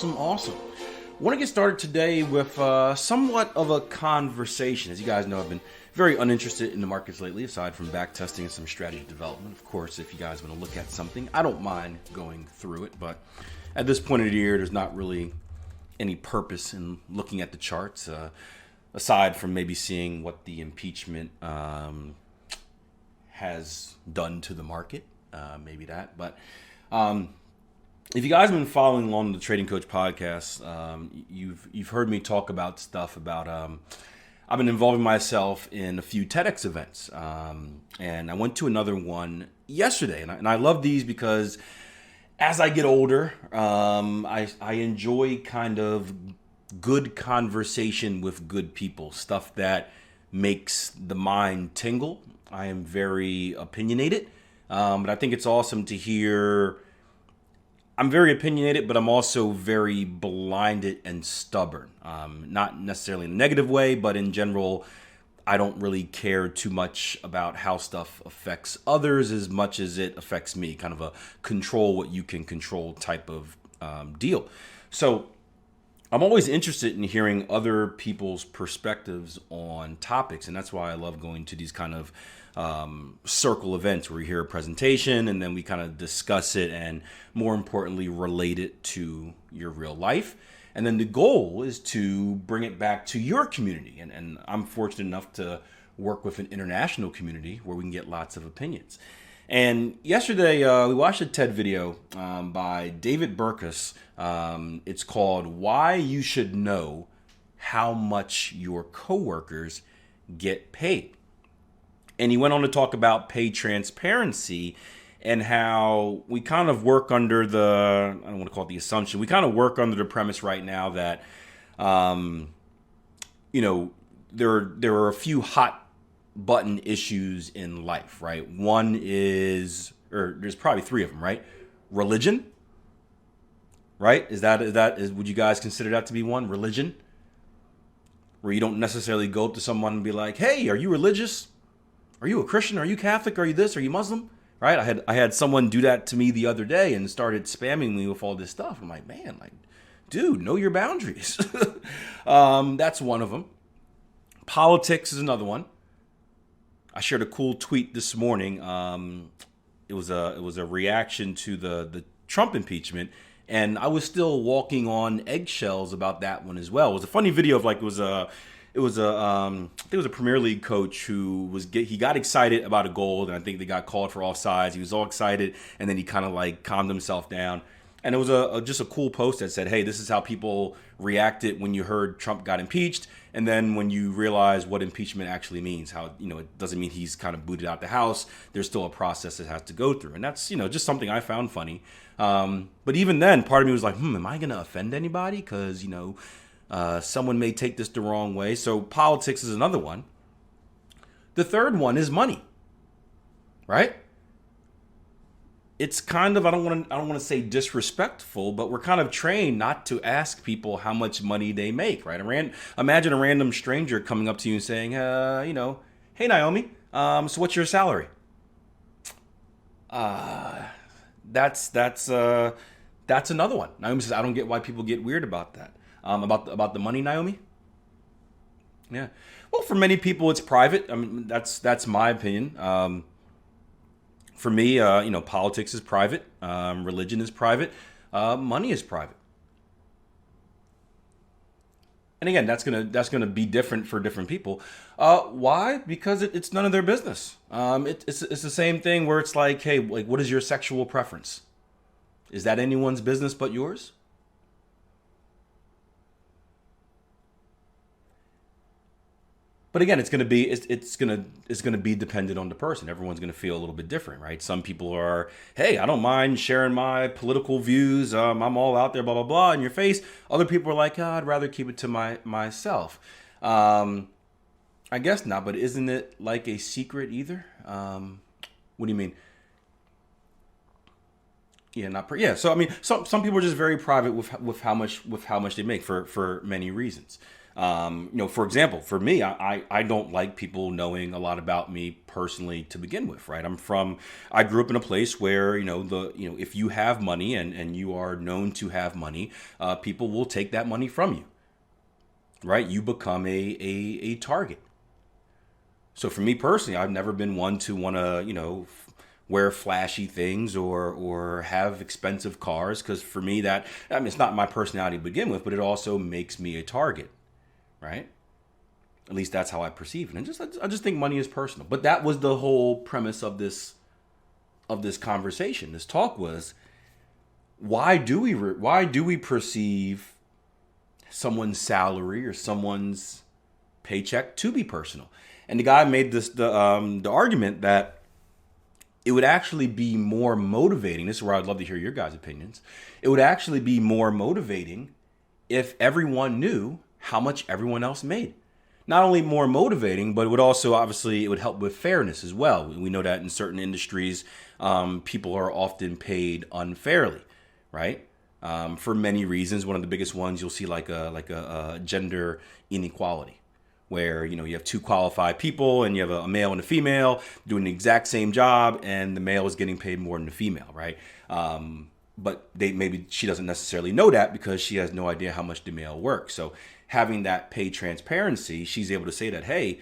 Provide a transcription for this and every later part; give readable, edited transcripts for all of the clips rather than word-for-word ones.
Awesome. I want to get started today with somewhat of a conversation. As you guys know, I've been very uninterested in the markets lately, aside from back testing and some strategy development. Of course, if you guys want to look at something, I don't mind going through it, but at this point of the year, there's not really any purpose in looking at the charts, aside from maybe seeing what the impeachment has done to the market, maybe that. But if you guys have been following along the Trading Coach podcast, you've heard me talk about stuff about I've been involving myself in a few TEDx events, and I went to another one yesterday, and I love these because as I get older, I enjoy kind of good conversation with good people, stuff that makes the mind tingle. I am very opinionated, but I think it's awesome to hear. I'm very opinionated, but I'm also very blinded and stubborn. Not necessarily in a negative way, but in general, I don't really care too much about how stuff affects others as much as it affects me. Kind of a control what you can control type of deal. So I'm always interested in hearing other people's perspectives on topics, and that's why I love going to these kind of circle events where we hear a presentation and then we kind of discuss it and, more importantly, relate it to your real life. And then the goal is to bring it back to your community. And I'm fortunate enough to work with an international community where we can get lots of opinions. And yesterday we watched a TED video by David Burkus. It's called "Why You Should Know How Much Your Coworkers Get Paid." And he went on to talk about pay transparency and how we kind of work under the, I don't want to call it the assumption, we kind of work under the premise right now that, there are a few hot button issues in life, right? One is, or there's probably three of them, right? Religion, right? Would you guys consider that to be one? Religion? Where you don't necessarily go up to someone and be like, hey, are you religious? Are you a Christian? Are you Catholic? Are you this? Are you Muslim? Right? I had someone do that to me the other day and started spamming me with all this stuff. I'm like, man, dude, know your boundaries. That's one of them. Politics is another one. I shared a cool tweet this morning. It was a reaction to the Trump impeachment, and I was still walking on eggshells about that one as well. It was a funny video of I think it was a Premier League coach who he got excited about a goal, and I think they got called for offsides. He was all excited, and then he kind of calmed himself down. And it was just a cool post that said, hey, this is how people reacted when you heard Trump got impeached, and then when you realize what impeachment actually means, how it doesn't mean he's kind of booted out the house. There's still a process that has to go through, and that's just something I found funny. But even then, part of me was like, am I going to offend anybody? Because someone may take this the wrong way. So politics is another one. The third one is money, right? It's kind of, I don't want to say disrespectful, but we're kind of trained not to ask people how much money they make, right? Imagine a random stranger coming up to you and saying, hey Naomi, so what's your salary? That's another one. Naomi says, I don't get why people get weird about that. About the money, Naomi? Yeah. Well, for many people, it's private. I mean, that's my opinion. For me, politics is private. Religion is private. Money is private. And again, that's gonna be different for different people. Why? Because it's none of their business. It's the same thing where it's like, hey, what is your sexual preference? Is that anyone's business but yours? But again, it's going to be dependent on the person. Everyone's going to feel a little bit different, right? Some people are, hey, I don't mind sharing my political views. I'm all out there, blah blah blah, in your face. Other people are like, I'd rather keep it to myself. I guess not, but isn't it like a secret either? What do you mean? Yeah, So I mean, some people are just very private with how much they make for many reasons. For example, for me, I don't like people knowing a lot about me personally to begin with, right? I grew up in a place where, if you have money and you are known to have money, people will take that money from you, right? You become a target. So for me personally, I've never been one to want to, wear flashy things or have expensive cars. Because for me, it's not my personality to begin with, but it also makes me a target, right? At least that's how I perceive it. And I just think money is personal. But that was the whole premise of this conversation. This talk was, why do we perceive someone's salary or someone's paycheck to be personal? And the guy made the argument that it would actually be more motivating. This is where I'd love to hear your guys' opinions. It would actually be more motivating if everyone knew how much everyone else made. Not only more motivating, but it would also, obviously, it would help with fairness as well. We know that in certain industries, people are often paid unfairly, right? For many reasons. One of the biggest ones, you'll see like a gender inequality, where you have two qualified people and you have a male and a female doing the exact same job, and the male is getting paid more than the female, right? But maybe she doesn't necessarily know that because she has no idea how much the male works. So having that pay transparency, she's able to say that, hey,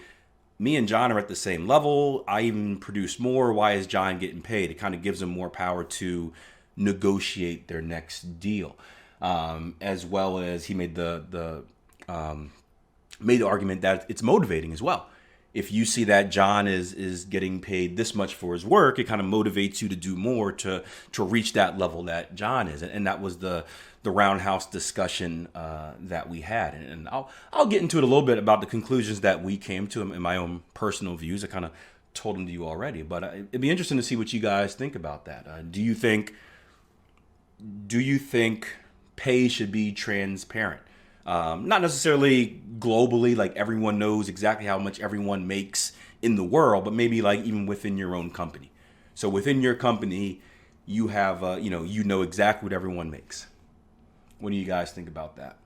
me and John are at the same level. I even produce more. Why is John getting paid? It kind of gives them more power to negotiate their next deal. As well as he made the argument that it's motivating as well. If you see that John is getting paid this much for his work, it kind of motivates you to do more to reach that level that John is. And that was the roundhouse discussion that we had. And I'll get into it a little bit about the conclusions that we came to in my own personal views. I kind of told them to you already, but it'd be interesting to see what you guys think about that. Do you think pay should be transparent? Not necessarily globally, like everyone knows exactly how much everyone makes in the world, but maybe like even within your own company. So within your company, you have, you know exactly what everyone makes. What do you guys think about that?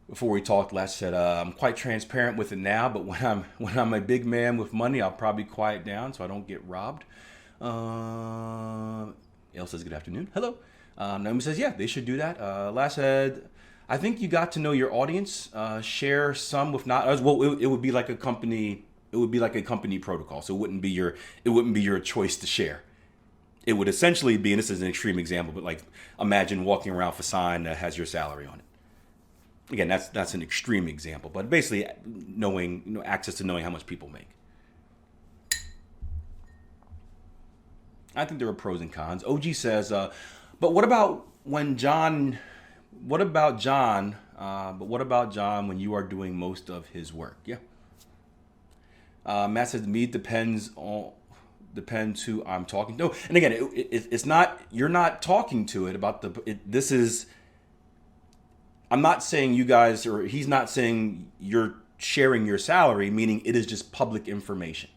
Before we talked, Les said, I'm quite transparent with it now, but when I'm a big man with money, I'll probably quiet down so I don't get robbed. El says, good afternoon. Hello. Naomi says, yeah, they should do that. Last said, I think you got to know your audience. Share some with not as well. It would be like a company. It would be like a company protocol. So it wouldn't be your choice to share. It would essentially be, and this is an extreme example, but like imagine walking around with a sign that has your salary on it. Again, that's an extreme example, but basically knowing, access to knowing how much people make. I think there are pros and cons. OG says, but what about John when you are doing most of his work? Yeah. Matt says, me depends who I'm talking to. And again, it's not, you're not talking to it about I'm not saying you guys, or he's not saying you're sharing your salary, meaning it is just public information.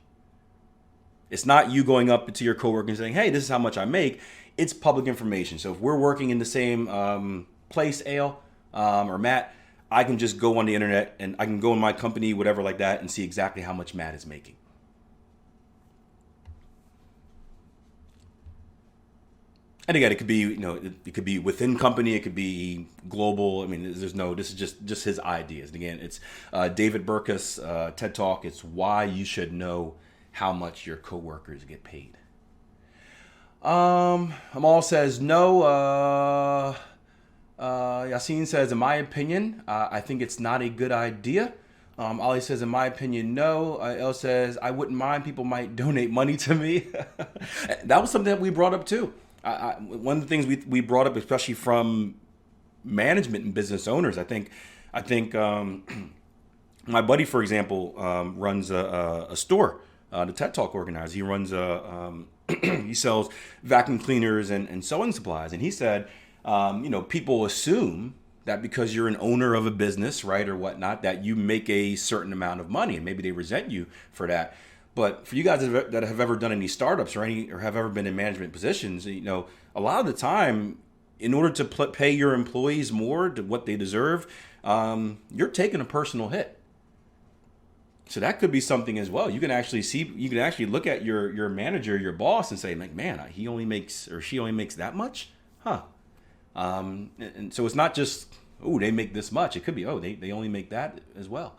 It's not you going up to your coworker and saying, hey, this is how much I make. It's public information. So if we're working in the same place, Ale or Matt, I can just go on the internet and I can go in my company, whatever like that, and see exactly how much Matt is making. And again, it could be, it could be within company, it could be global. I mean, this is just his ideas. And again, it's David Burkus, TED Talk. It's why you should know how much your coworkers get paid. Amal says no. Yassine says, in my opinion, I think it's not a good idea. Ali says, in my opinion, no. El says, I wouldn't mind. People might donate money to me. That was something that we brought up too. One of the things we brought up, especially from management and business owners, I think my buddy, for example, runs a store. The TED Talk organizer. He runs he sells vacuum cleaners and sewing supplies. And he said, people assume that because you're an owner of a business, right, or whatnot, that you make a certain amount of money, and maybe they resent you for that. But for you guys that have ever done any startups or have ever been in management positions, a lot of the time, in order to pay your employees more to what they deserve, you're taking a personal hit. So that could be something as well. You can actually look at your manager, your boss, and say, like, man, he only makes or she only makes that much, huh? And so it's not just, oh, they make this much. It could be, oh, they only make that as well.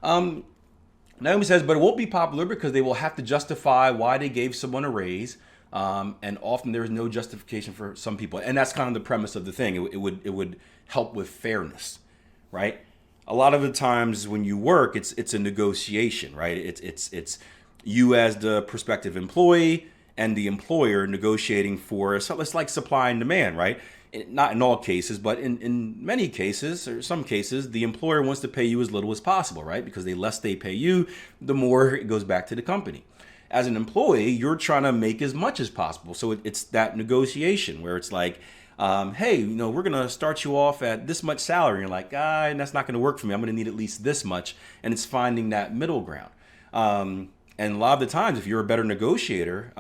Naomi says, but it won't be popular because they will have to justify why they gave someone a raise. And often there is no justification for some people. And that's kind of the premise of the thing. It would help with fairness, right? A lot of the times when you work, it's a negotiation, right? It's you as the prospective employee and the employer negotiating for, so it's like supply and demand, right? Not in all cases, but in many cases, or some cases, the employer wants to pay you as little as possible, right? Because the less they pay you, the more it goes back to the company. As an employee, you're trying to make as much as possible. So it's that negotiation where it's like, hey, we're going to start you off at this much salary. And you're like, that's not going to work for me. I'm going to need at least this much. And it's finding that middle ground. And a lot of the times, if you're a better negotiator,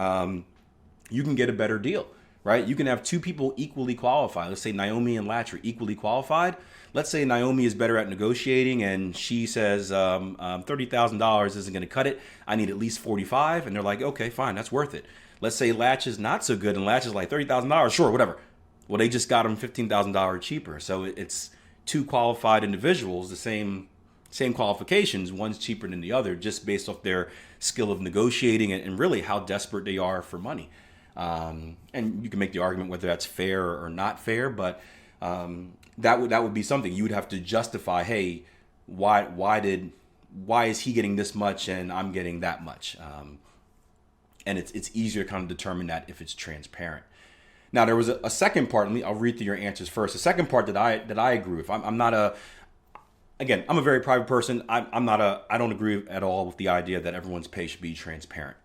you can get a better deal, right? You can have two people equally qualified. Let's say Naomi and Latch are equally qualified. Let's say Naomi is better at negotiating and she says $30,000 isn't going to cut it. I need at least $45,000. And they're like, okay, fine, that's worth it. Let's say Latch is not so good and Latch is like $30,000. Sure, whatever. Well, they just got him $15,000 cheaper. So it's two qualified individuals, the same qualifications. One's cheaper than the other just based off their skill of negotiating and really how desperate they are for money. And you can make the argument whether that's fair or not fair, but that would be something you would have to justify. Hey, why is he getting this much and I'm getting that much? And it's easier to kind of determine that if it's transparent. Now there was a second part. I'll read through your answers first. The second part that I agree with. I'm a very private person. I don't agree at all with the idea that everyone's pay should be transparent.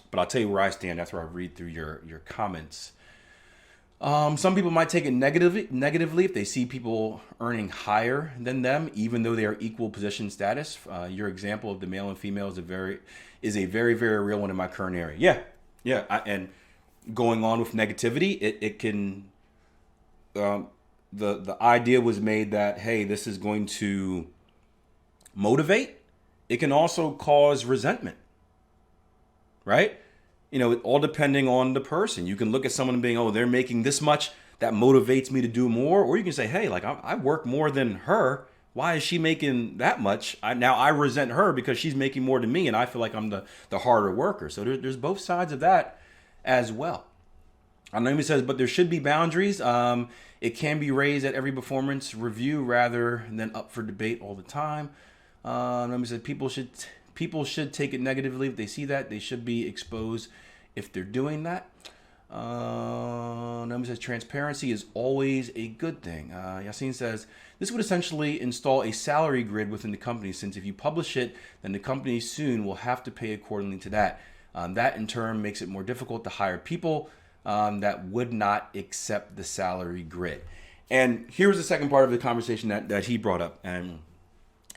But I'll tell you where I stand after I read through your comments. Some people might take it negatively if they see people earning higher than them, even though they are equal position status. Your example of the male and female is a very, very real one in my current area. Yeah. And going on with negativity, it can. The idea was made that, hey, this is going to motivate. It can also cause resentment, right? All depending on the person. You can look at someone and being, oh, they're making this much. That motivates me to do more. Or you can say, hey, like I work more than her. Why is she making that much? Now I resent her because she's making more than me. And I feel like I'm the harder worker. So there's both sides of that as well. Naomi says, but there should be boundaries. It can be raised at every performance review rather than up for debate all the time. Naomi said, people should take it negatively if they see that. They should be exposed if they're doing that. Naomi says, transparency is always a good thing. Yassine says, this would essentially install a salary grid within the company, since if you publish it, then the company soon will have to pay accordingly to that. That in turn makes it more difficult to hire people that would not accept the salary grid. And here's the second part of the conversation that he brought up. And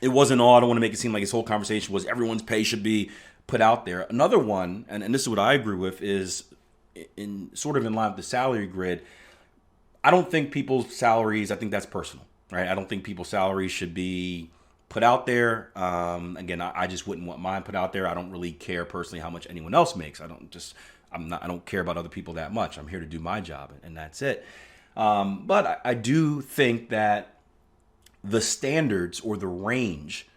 it wasn't all, I don't want to make it seem like his whole conversation was everyone's pay should be put out there. Another one, and this is what I agree with, is in line with the salary grid. I don't think people's salaries, I think that's personal, right? I don't think people's salaries should be put out there. Again, I just wouldn't want mine put out there. I don't really care personally how much anyone else makes. I don't care about other people that much. I'm here to do my job, and that's it. But I do think that the standards or the range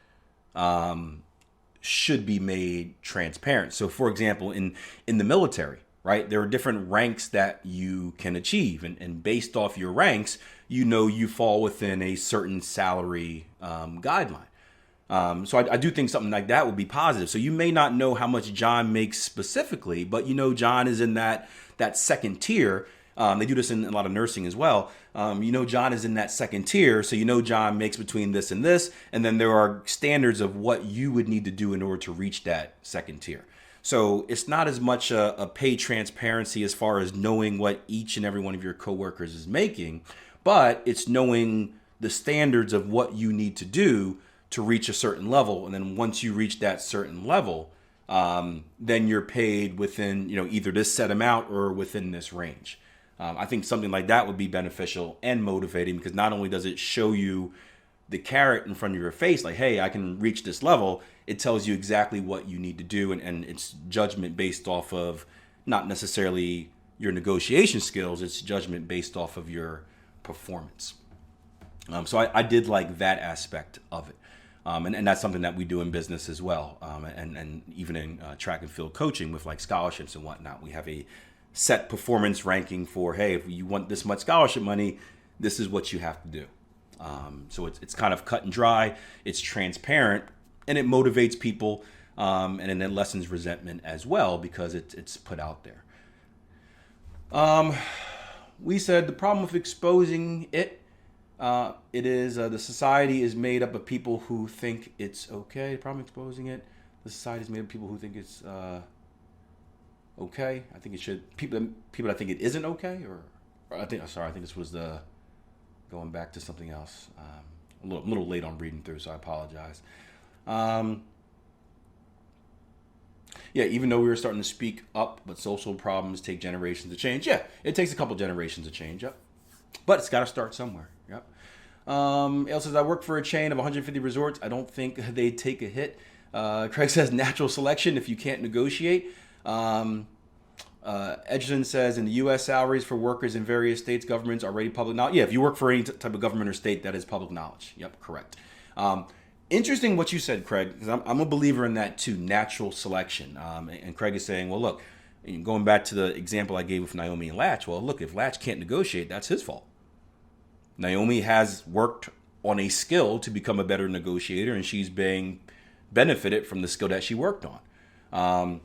should be made transparent. So, for example, in the military, right, there are different ranks that you can achieve, and based off your ranks, you fall within a certain salary guideline. So I do think something like that would be positive. So you may not know how much John makes specifically, but John is in that second tier. They do this in a lot of nursing as well. John is in that second tier, so John makes between this, and then there are standards of what you would need to do in order to reach that second tier. So it's not as much a pay transparency as far as knowing what each and every one of your coworkers is making, but it's knowing the standards of what you need to do to reach a certain level. And then once you reach that certain level, then you're paid within, either this set amount or within this range. I think something like that would be beneficial and motivating, because not only does it show you the carrot in front of your face, like, hey, I can reach this level, it tells you exactly what you need to do. And it's judgment based off of not necessarily your negotiation skills, it's judgment based off of your performance. So I did like that aspect of it. And that's something that we do in business as well. And even in track and field coaching with like scholarships and whatnot, we have a set performance ranking for, hey, if you want this much scholarship money, this is what you have to do. So it's kind of cut and dry, it's transparent, and it motivates people, and then it lessens resentment as well because it's put out there. We said the problem with exposing it, it is the society is made up of people who think it's okay. The problem exposing it, the society is made up of people who think it's okay. I think it should people that think it isn't okay, or I think this was the going back to something else. A little late on reading through, so I apologize. Yeah, even though we were starting to speak up, but social problems take generations to change. Yeah, it takes a couple generations to change. Yep. But it's got to start somewhere. Yep. El says, I work for a chain of 150 resorts. I don't think they take a hit. Craig says, natural selection if you can't negotiate. Edgerton says, in the U.S., salaries for workers in various states, governments are already public knowledge. Yeah, if you work for any type of government or state, that is public knowledge. Yep, correct. Interesting what you said, Craig, because I'm a believer in that too, natural selection. And Craig is saying, well, look, going back to the example I gave with Naomi and Latch, well, look, if Latch can't negotiate, that's his fault. Naomi has worked on a skill to become a better negotiator, and she's being benefited from the skill that she worked on.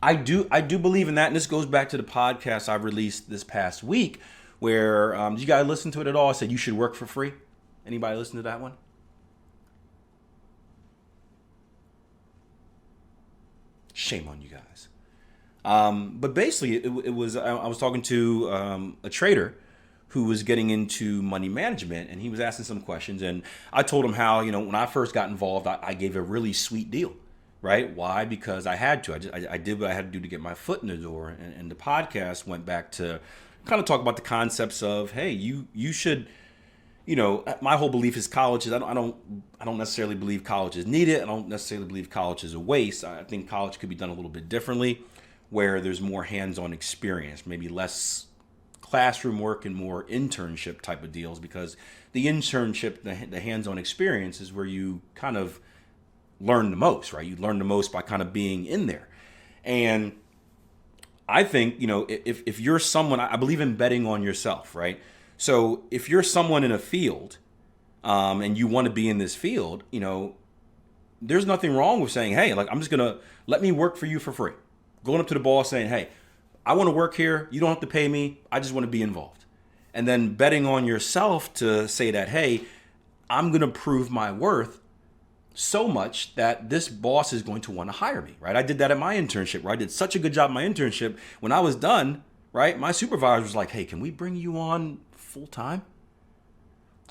I do believe in that, and this goes back to the podcast I released this past week, where did you guys listen to it at all? I said you should work for free. Anybody listen to that one? Shame on you guys. But basically, it was I was talking to a trader who was getting into money management, and he was asking some questions, and I told him how, when I first got involved, I gave a really sweet deal, right? Why? Because I had to. I did what I had to do to get my foot in the door, and the podcast went back to kind of talk about the concepts of, hey, you should, my whole belief is college is, I don't necessarily believe college is needed. I don't necessarily believe college is a waste. I think college could be done a little bit differently, where there's more hands-on experience, maybe less classroom work and more internship type of deals, because the internship, the hands-on experience is where you kind of learn the most, right? You learn the most by kind of being in there. And I think, if you're someone, I believe in betting on yourself, right? So if you're someone in a field, and you want to be in this field, there's nothing wrong with saying, hey, like, I'm just going to let me work for you for free. Going up to the boss saying, hey, I want to work here. You don't have to pay me. I just want to be involved. And then betting on yourself to say that, hey, I'm going to prove my worth so much that this boss is going to want to hire me, right? I did that at my internship, where I did such a good job at my internship. When I was done, right, my supervisor was like, hey, can we bring you on full time?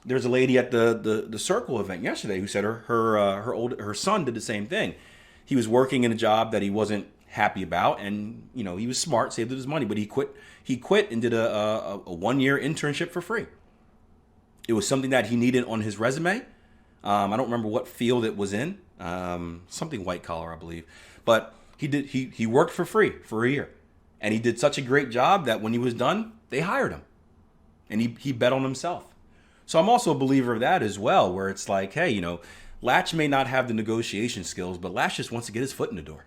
There's a lady at the Circle event yesterday who said her son did the same thing. He was working in a job that he wasn't happy about, and he was smart, saved his money, but he quit and did a 1-year internship for free. It was something that he needed on his resume. I don't remember what field it was in, something white collar, I believe, but he worked for free for a year, and he did such a great job that when he was done, they hired him, and he bet on himself. So I'm also a believer of that as well, where it's like, hey, Latch may not have the negotiation skills, but Latch just wants to get his foot in the door.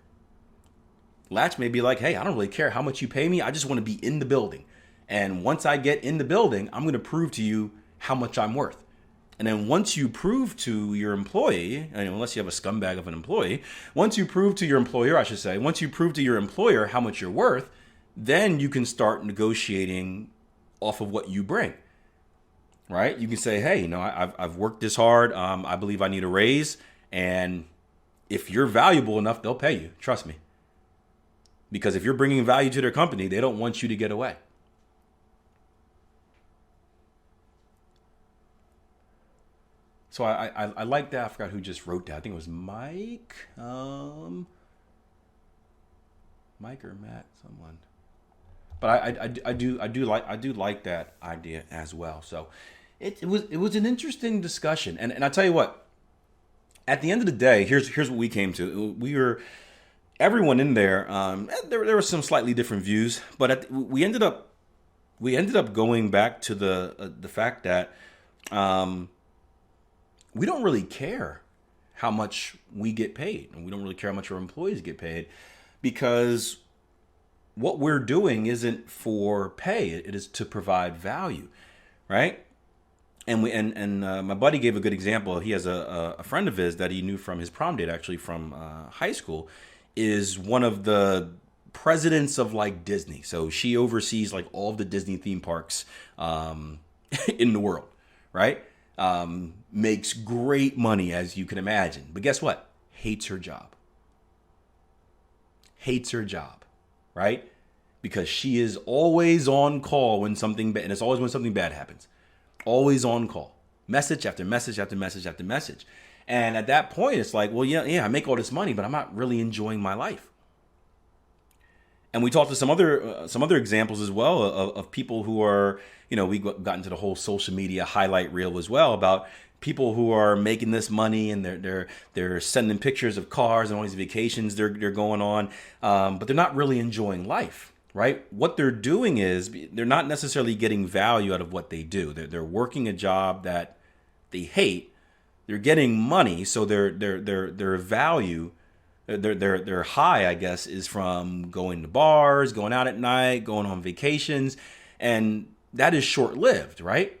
Latch may be like, hey, I don't really care how much you pay me. I just want to be in the building. And once I get in the building, I'm going to prove to you how much I'm worth. And then once you prove to your employee, unless you have a scumbag of an employee, once you prove to your employer, once you prove to your employer how much you're worth, then you can start negotiating off of what you bring. Right? You can say, hey, I've worked this hard. I believe I need a raise. And if you're valuable enough, they'll pay you. Trust me. Because if you're bringing value to their company, they don't want you to get away. So I like that. I forgot who just wrote that. I think it was Mike. Mike or Matt, someone. But I do like that idea as well. So it was an interesting discussion, and I tell you what, at the end of the day, here's what we came to. We were everyone in there. There were some slightly different views, but we ended up going back to the fact that we don't really care how much we get paid, and we don't really care how much our employees get paid, because what we're doing isn't for pay; it is to provide value, right? And my buddy gave a good example. He has a friend of his that he knew from his prom date, actually from high school, is one of the presidents of like Disney. So she oversees like all of the Disney theme parks in the world, right? Makes great money, as you can imagine. But guess what? Hates her job. Hates her job, right? Because she is always on call when something bad, and it's always when something bad happens. Always on call. Message after message after message after message. And at that point, it's like, well, yeah, I make all this money, but I'm not really enjoying my life. And we talked to some other examples as well of people who are, we got into the whole social media highlight reel as well about people who are making this money, and they're sending pictures of cars and all these vacations they're going on, but they're not really enjoying life, right? What they're doing is they're not necessarily getting value out of what they do. They're working a job that they hate. They're getting money, so their value. Their high, I guess, is from going to bars, going out at night, going on vacations, and that is short-lived, right?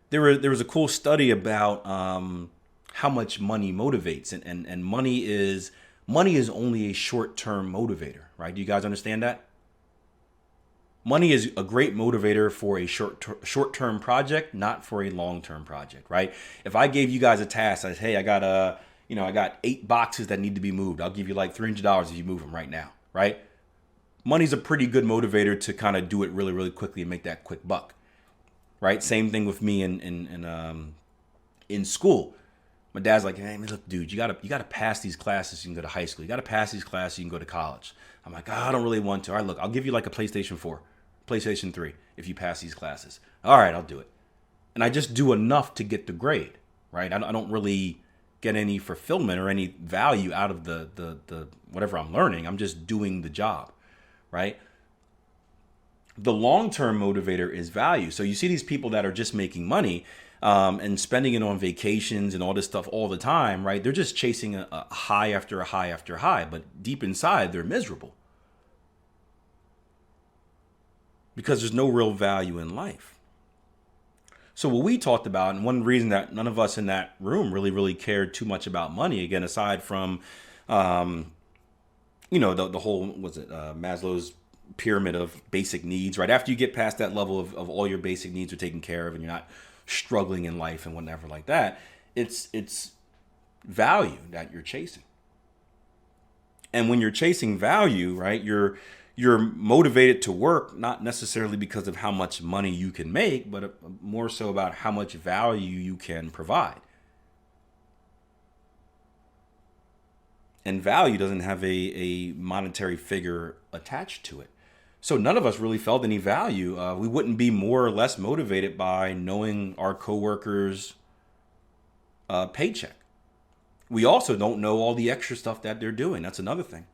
There was a cool study about how much money motivates, and money is only a short-term motivator, right? Do you guys understand that? Money is a great motivator for a short-term project, not for a long-term project, right? If I gave you guys a task, I said, hey, I got 8 boxes that need to be moved. I'll give you like $300 if you move them right now, right? Money's a pretty good motivator to kind of do it really, really quickly and make that quick buck, right? Same thing with me in school. My dad's like, hey, look, dude, you gotta pass these classes so you can go to high school. You gotta pass these classes so you can go to college. I'm like, I don't really want to. All right, look, I'll give you like a PlayStation 4, PlayStation 3 if you pass these classes. All right, I'll do it. And I just do enough to get the grade, right? I don't really get any fulfillment or any value out of the whatever I'm learning. I'm just doing the job, right? The long-term motivator is value. So you see these people that are just making money and spending it on vacations and all this stuff all the time, right? They're just chasing a high after a high after a high, but deep inside they're miserable because there's no real value in life. So what we talked about, and one reason that none of us in that room really cared too much about money, again, aside from, the whole, Maslow's pyramid of basic needs, right? After you get past that level of all your basic needs are taken care of and you're not struggling in life and whatever like that, it's value that you're chasing. And when you're chasing value, right, you're motivated to work, not necessarily because of how much money you can make, but more so about how much value you can provide. And value doesn't have a monetary figure attached to it. So none of us really felt any value. We wouldn't be more or less motivated by knowing our coworkers' paycheck. We also don't know all the extra stuff that they're doing. That's another thing.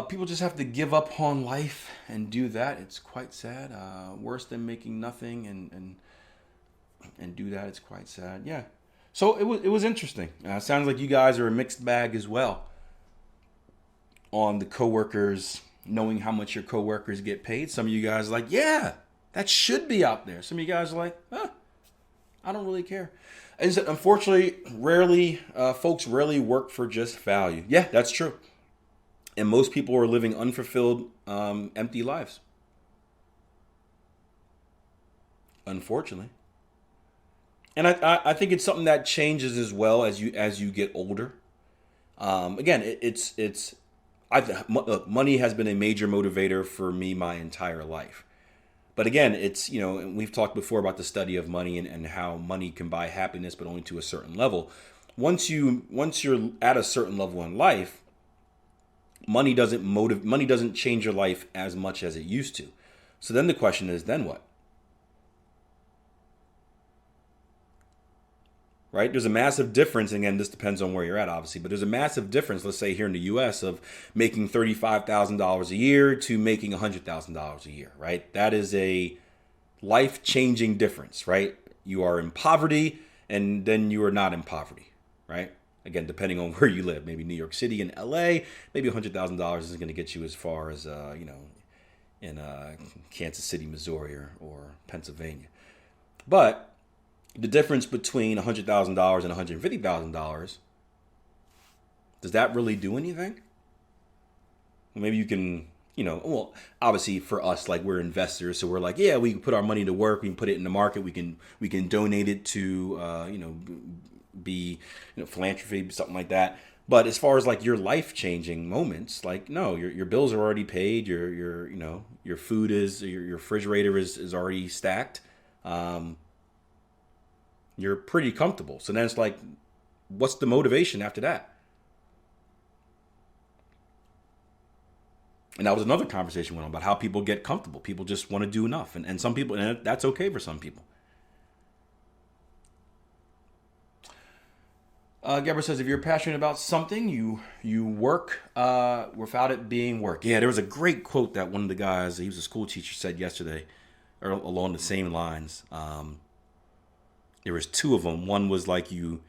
People just have to give up on life and do that. It's quite sad. Worse than making nothing and do that. It's quite sad. Yeah. So it was interesting. Sounds like you guys are a mixed bag as well on the coworkers, knowing how much your coworkers get paid. Some of you guys are like, yeah, that should be out there. Some of you guys are like, I don't really care. And so, unfortunately, folks rarely work for just value. Yeah, that's true. And most people are living unfulfilled, empty lives. Unfortunately. And I think it's something that changes as well as you get older. Again, look, money has been a major motivator for me my entire life. But again, it's, and we've talked before about the study of money and how money can buy happiness, but only to a certain level. Once you're at a certain level in life, money doesn't change your life as much as it used to. So then the question is, then what? Right? There's a massive difference. Again, this depends on where you're at, obviously, but there's a massive difference, let's say here in the US, of making $35,000 a year to making $100,000 a year, right? That is a life-changing difference, right? You are in poverty and then you are not in poverty, right? Again, depending on where you live, maybe New York City and LA, maybe $100,000 isn't going to get you as far as, in Kansas City, Missouri, or Pennsylvania. But the difference between $100,000 and $150,000, does that really do anything? Well, maybe you can, well, obviously for us, like, we're investors, so we're like, yeah, we can put our money to work, we can put it in the market, we can donate it to, be, philanthropy, something like that. But as far as like your life changing moments, like, no, your bills are already paid, your food is, your refrigerator is already stacked. You're pretty comfortable. So then it's like, what's the motivation after that? And that was another conversation went on about how people get comfortable. People just want to do enough. And some people, and that's okay for some people. Gabber says, if you're passionate about something, you work without it being work. Yeah, there was a great quote that one of the guys, he was a school teacher, said yesterday, or along the same lines. There was two of them. One was like you're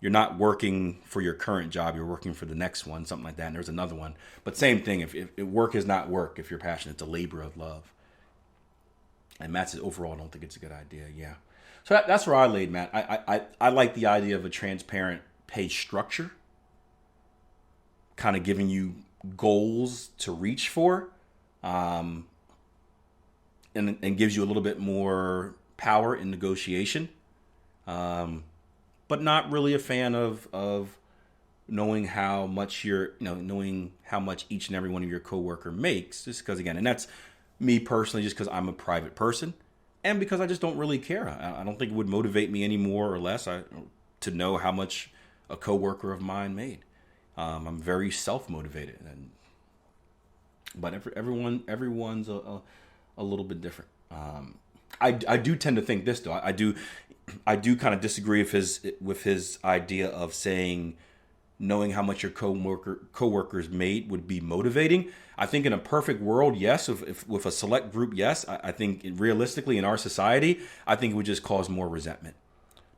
not working for your current job, you're working for the next one, something like that. And there's another one. But same thing, if work is not work, if you're passionate, it's a labor of love. And Matt says, overall, I don't think it's a good idea. Yeah. So that's where I laid, Matt. I like the idea of a transparent pay structure, kind of giving you goals to reach for, and gives you a little bit more power in negotiation. But not really a fan of knowing how much knowing how much each and every one of your coworker makes, just because, again, and that's me personally, just because I'm a private person and because I just don't really care. I don't think it would motivate me any more or less to know how much a coworker of mine made. I'm very self-motivated, but everyone's a little bit different. I do tend to think this, though. I do kind of disagree with his idea of saying knowing how much your coworkers made would be motivating. I think in a perfect world, yes. If with a select group, yes. I think realistically in our society, I think it would just cause more resentment,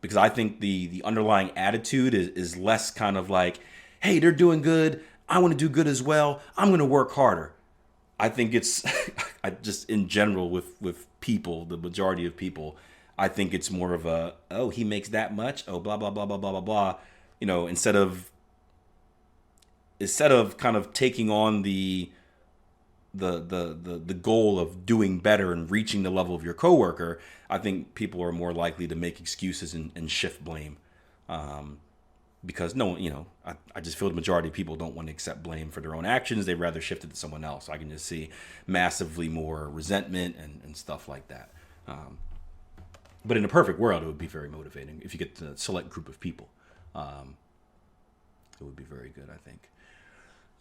because I think the underlying attitude is less kind of like, hey, they're doing good, I want to do good as well, I'm going to work harder. I think it's I just in general with people, the majority of people, I think it's more of a, oh, he makes that much, oh, blah blah blah blah blah blah blah, instead of kind of taking on the goal of doing better and reaching the level of your coworker. I think people are more likely to make excuses and shift blame, because I just feel the majority of people don't want to accept blame for their own actions. They'd rather shift it to someone else. I can just see massively more resentment and stuff like that. But in a perfect world, it would be very motivating if you get a select group of people. It would be very good, I think.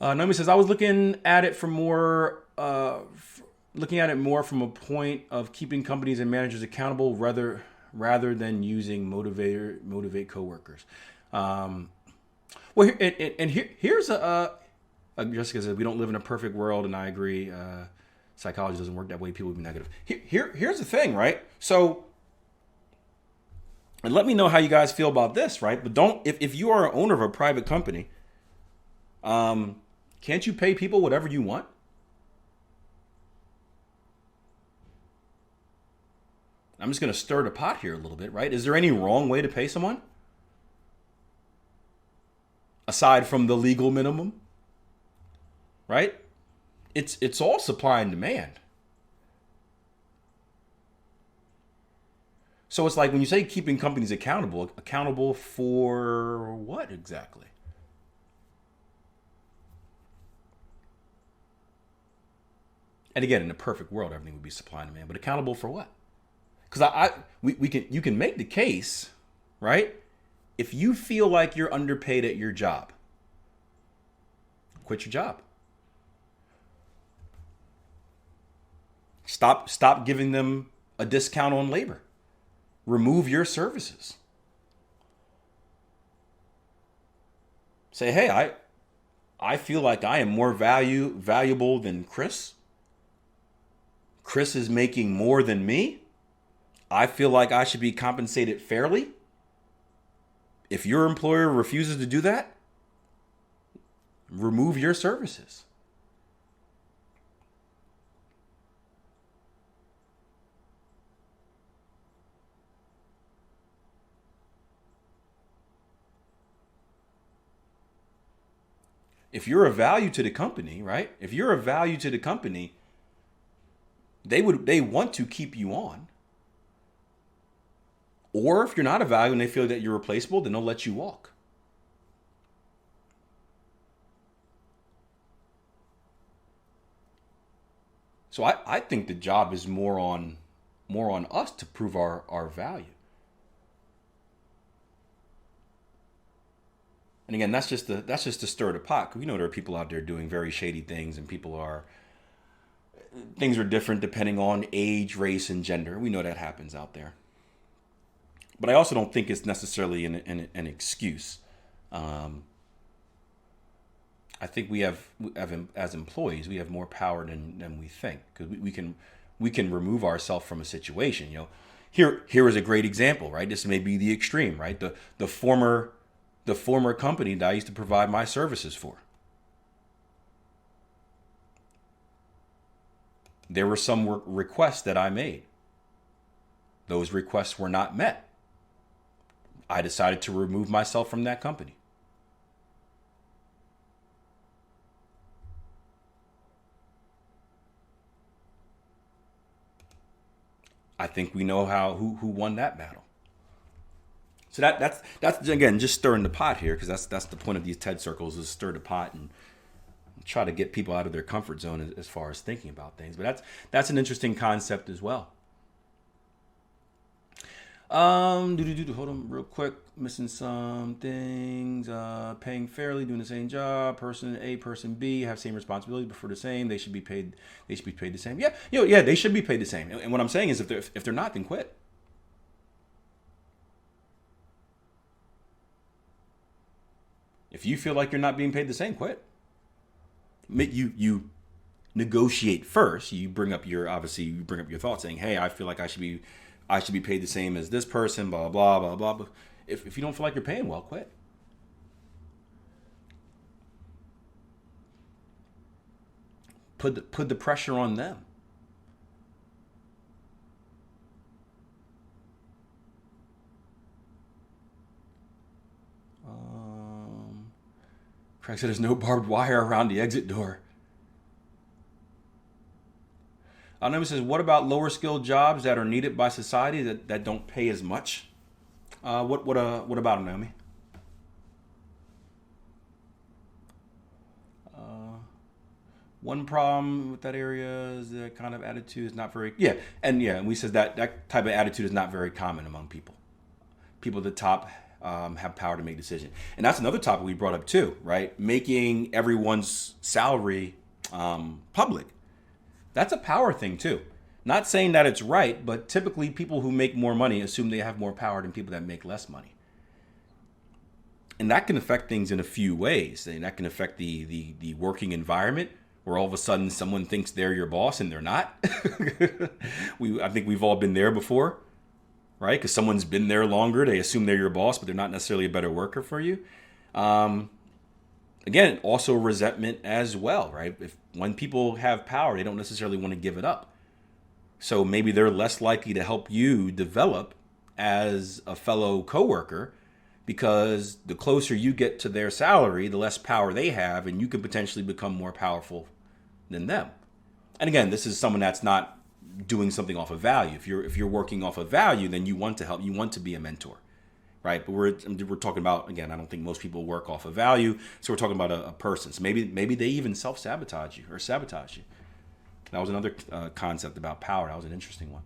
Naomi says, I was looking at it more from a point of keeping companies and managers accountable rather than using motivate coworkers. Here's Jessica says, we don't live in a perfect world, and I agree. Psychology doesn't work that way. People would be negative. Here's the thing, right? So, and let me know how you guys feel about this, right? But if you are an owner of a private company, can't you pay people whatever you want? I'm just going to stir the pot here a little bit, right? Is there any wrong way to pay someone? Aside from the legal minimum, right? It's all supply and demand. So it's like when you say keeping companies accountable for what exactly? And again, in a perfect world, everything would be supply and demand. But accountable for what? Because you can make the case, right? If you feel like you're underpaid at your job, quit your job. Stop giving them a discount on labor. Remove your services. Say, hey, I feel like I am more valuable than Chris. Chris is making more than me. I feel like I should be compensated fairly. If your employer refuses to do that, remove your services. If you're a value to the company, right? If you're a value to the company, they want to keep you on. Or if you're not a value and they feel that you're replaceable, then they'll let you walk. So I think the job is more on us to prove our value. And again, that's just to stir the pot. We know there are people out there doing very shady things, and things are different depending on age, race, and gender. We know that happens out there. But I also don't think it's necessarily an excuse. I think we have as employees, we have more power than we think, because we can remove ourselves from a situation. Here is a great example, right? This may be the extreme, right? The former company that I used to provide my services for. There were some requests that I made. Those requests were not met. I decided to remove myself from that company. I think we know who won that battle. So that's again just stirring the pot here, because that's the point of these TED Circles, is stir the pot and try to get people out of their comfort zone as far as thinking about things. But that's an interesting concept as well. Hold on real quick. Missing some things. Paying fairly, doing the same job. Person A, person B have same responsibility, but for the same, they should be paid. They should be paid the same. Yeah, they should be paid the same. And what I'm saying is, if they're not, then quit. If you feel like you're not being paid the same, quit. You negotiate first. You bring up your thoughts, saying, "Hey, I feel like I should be paid the same as this person." Blah blah blah blah. But if you don't feel like you're paying well, quit. Put the pressure on them. Craig said there's no barbed wire around the exit door. Naomi says, what about lower skilled jobs that are needed by society that don't pay as much? What about them, Naomi? One problem with that area is the kind of attitude is not very, and we said that type of attitude is not very common among people. People at the top have power to make decisions. And that's another topic we brought up too, right? Making everyone's salary public. That's a power thing too. Not saying that it's right, but typically people who make more money assume they have more power than people that make less money. And that can affect things in a few ways. And that can affect the working environment, where all of a sudden someone thinks they're your boss and they're not. I think we've all been there before, right? Because someone's been there longer. They assume they're your boss, but they're not necessarily a better worker for you. Again, also resentment as well, right? When people have power, they don't necessarily want to give it up. So maybe they're less likely to help you develop as a fellow coworker, because the closer you get to their salary, the less power they have, and you can potentially become more powerful than them. And again, this is someone that's not doing something off of value. If you're working off of value, then you want to help. You want to be a mentor, right? But we're talking about, again, I don't think most people work off of value, so we're talking about a person. So maybe they even sabotage you. That was another concept about power. That was an interesting one.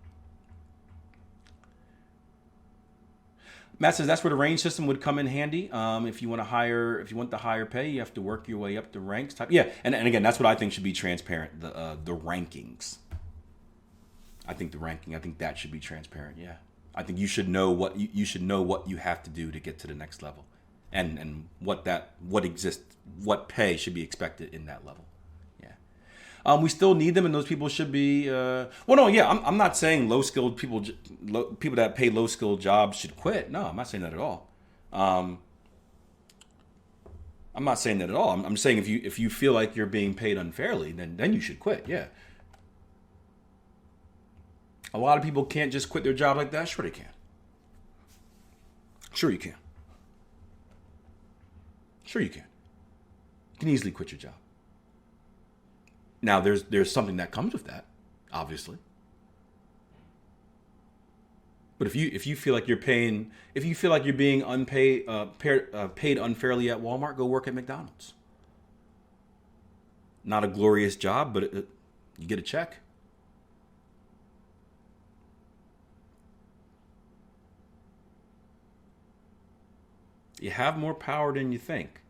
Matt says that's where the range system would come in handy. If you want the higher pay, you have to work your way up the ranks. Yeah, and again, that's what I think should be transparent. The rankings. I think that should be transparent. Yeah, I think you should know what you have to do to get to the next level, and what pay should be expected in that level. We still need them, and those people should be. I'm not saying low-skilled people that pay low-skilled jobs should quit. No, I'm not saying that at all. I'm not saying that at all. I'm saying if you feel like you're being paid unfairly, then you should quit. Yeah. A lot of people can't just quit their job like that. Sure they can. Sure you can. Sure you can. You can easily quit your job. Now, there's something that comes with that, obviously. But if you feel like you're being paid unfairly at Walmart, go work at McDonald's. Not a glorious job, but you get a check. You have more power than you think.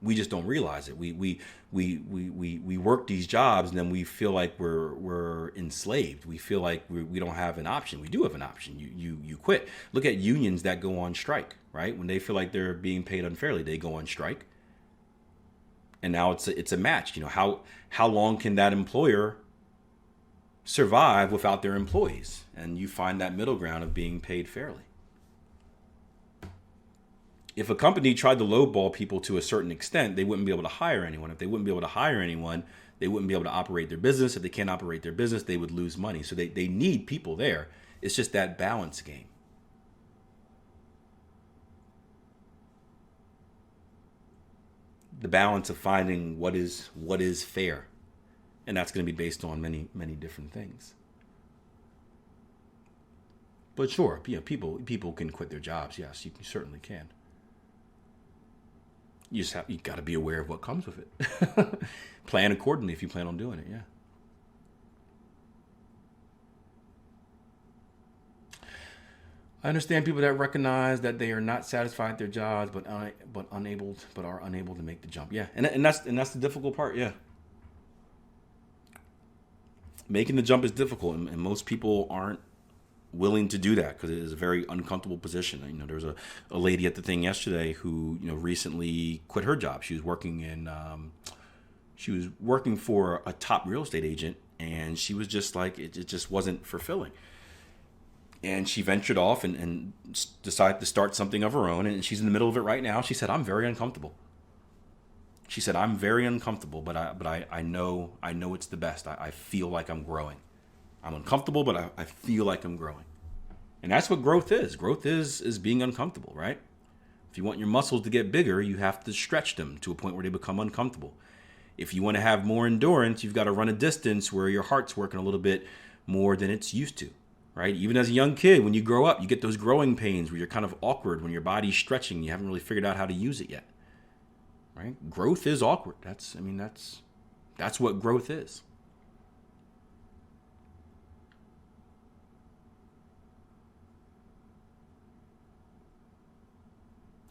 We just don't realize it. We work these jobs, and then we feel like we're enslaved. We feel like we don't have an option. We do have an option. You quit. Look at unions that go on strike, right? When they feel like they're being paid unfairly, they go on strike. And now it's a match. You know, how long can that employer survive without their employees? And you find that middle ground of being paid fairly. If a company tried to lowball people to a certain extent, they wouldn't be able to hire anyone. If they wouldn't be able to hire anyone, they wouldn't be able to operate their business. If they can't operate their business, they would lose money. So they need people there. It's just that balance game. The balance of finding what is fair. And that's going to be based on many, many different things. But sure, people can quit their jobs. Yes, you certainly can. You got to be aware of what comes with it. Plan accordingly if you plan on doing it. Yeah. I understand people that recognize that they are not satisfied with their jobs, but are unable to make the jump. Yeah, and that's the difficult part. Yeah. Making the jump is difficult, and most people aren't willing to do that because it is a very uncomfortable position. You know, there was a lady at the thing yesterday who, you know, recently quit her job. She was working for a top real estate agent, and she was just like, it just wasn't fulfilling. And she ventured off and decided to start something of her own, and she's in the middle of it right now. She said, "I'm very uncomfortable." She said, "I'm very uncomfortable, but I know it's the best. I feel like I'm growing. I'm uncomfortable, but I feel like I'm growing." And that's what growth is. Growth is being uncomfortable, right? If you want your muscles to get bigger, you have to stretch them to a point where they become uncomfortable. If you want to have more endurance, you've got to run a distance where your heart's working a little bit more than it's used to, right? Even as a young kid, when you grow up, you get those growing pains where you're kind of awkward when your body's stretching. You haven't really figured out how to use it yet, right? Growth is awkward. That's what growth is.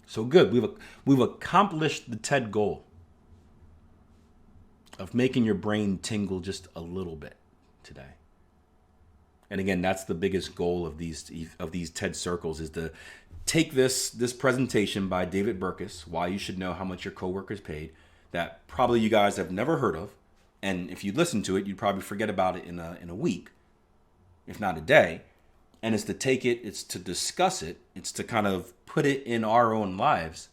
So good. We've accomplished the TED goal of making your brain tingle just a little bit today. And again, that's the biggest goal of these TED Circles, is to take this presentation by David Burkus, Why You Should Know How Much Your Coworkers Paid, that probably you guys have never heard of, and if you listen to it, you'd probably forget about it in a week, if not a day. And it's to take it, it's to discuss it, it's to kind of put it in our own lives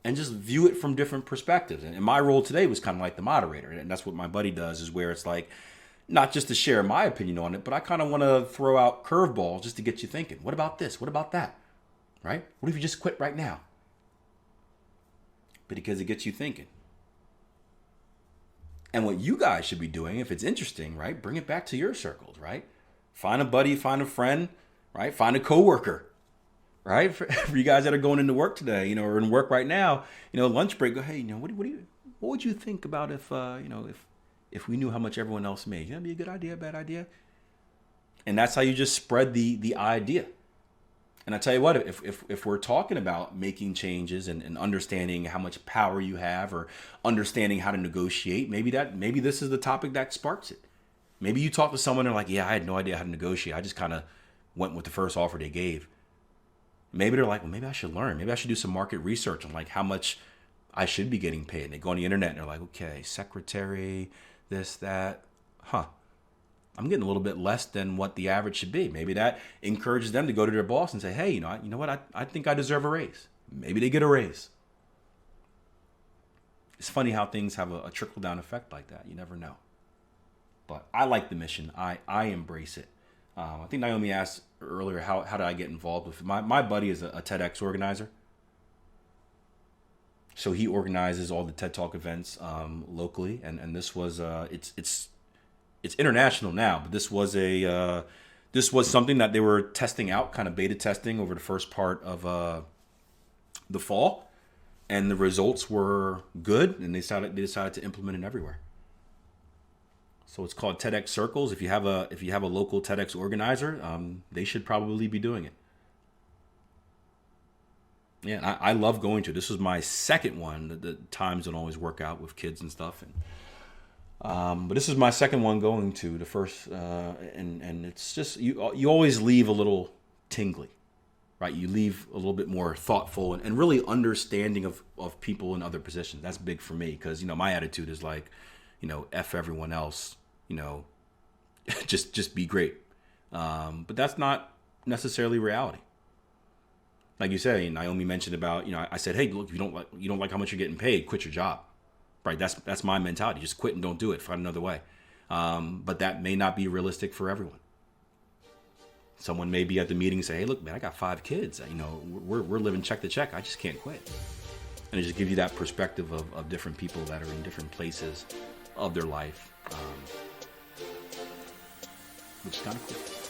and just view it from different perspectives. And my role today was kind of like the moderator. And that's what my buddy does, is where it's like, not just to share my opinion on it, but I kind of want to throw out curveballs just to get you thinking. What about this? What about that? Right? What if you just quit right now? But because it gets you thinking. And what you guys should be doing, if it's interesting, right? Bring it back to your circles, right? Find a buddy, find a friend, right? Find a coworker, right? For you guys that are going into work today, you know, or in work right now, you know, lunch break, go, hey, you know, what what would you think about if, if we knew how much everyone else made? That'd be a good idea, bad idea. And that's how you just spread the idea. And I tell you what, if we're talking about making changes and understanding how much power you have, or understanding how to negotiate, maybe this is the topic that sparks it. Maybe you talk to someone and they're like, yeah, I had no idea how to negotiate. I just kind of went with the first offer they gave. Maybe they're like, well, maybe I should learn. Maybe I should do some market research on like how much I should be getting paid. And they go on the internet and they're like, okay, secretary, this, that, I'm getting a little bit less than what the average should be. Maybe that encourages them to go to their boss and say, hey, you know what? I think I deserve a raise. Maybe they get a raise. It's funny how things have a trickle-down effect like that. You never know. But I like the mission. I embrace it. I think Naomi asked earlier, how did I get involved with it? My buddy is a TEDx organizer. So he organizes all the TED Talk events locally. And this was, it's international now, but this was something that they were testing out, kind of beta testing over the first part of the fall, and the results were good, and they decided to implement it everywhere. So it's called TEDx Circles. If you have a local TEDx organizer, they should probably be doing it. Yeah, I love going to. This was my second one. The times don't always work out with kids and stuff, but this is my second one going to. The first, and it's just you always leave a little tingly, right? You leave a little bit more thoughtful and really understanding of people in other positions. That's big for me because my attitude is like, F everyone else, just be great. But that's not necessarily reality. Like you said, Naomi mentioned about, I said, hey, look, if you don't like how much you're getting paid, quit your job. Right, that's my mentality. Just quit and don't do it. Find another way. But that may not be realistic for everyone. Someone may be at the meeting and say, "Hey, look, man, I got 5 kids. We're living check to check. I just can't quit." And it just gives you that perspective of different people that are in different places of their life, which is kind of cool.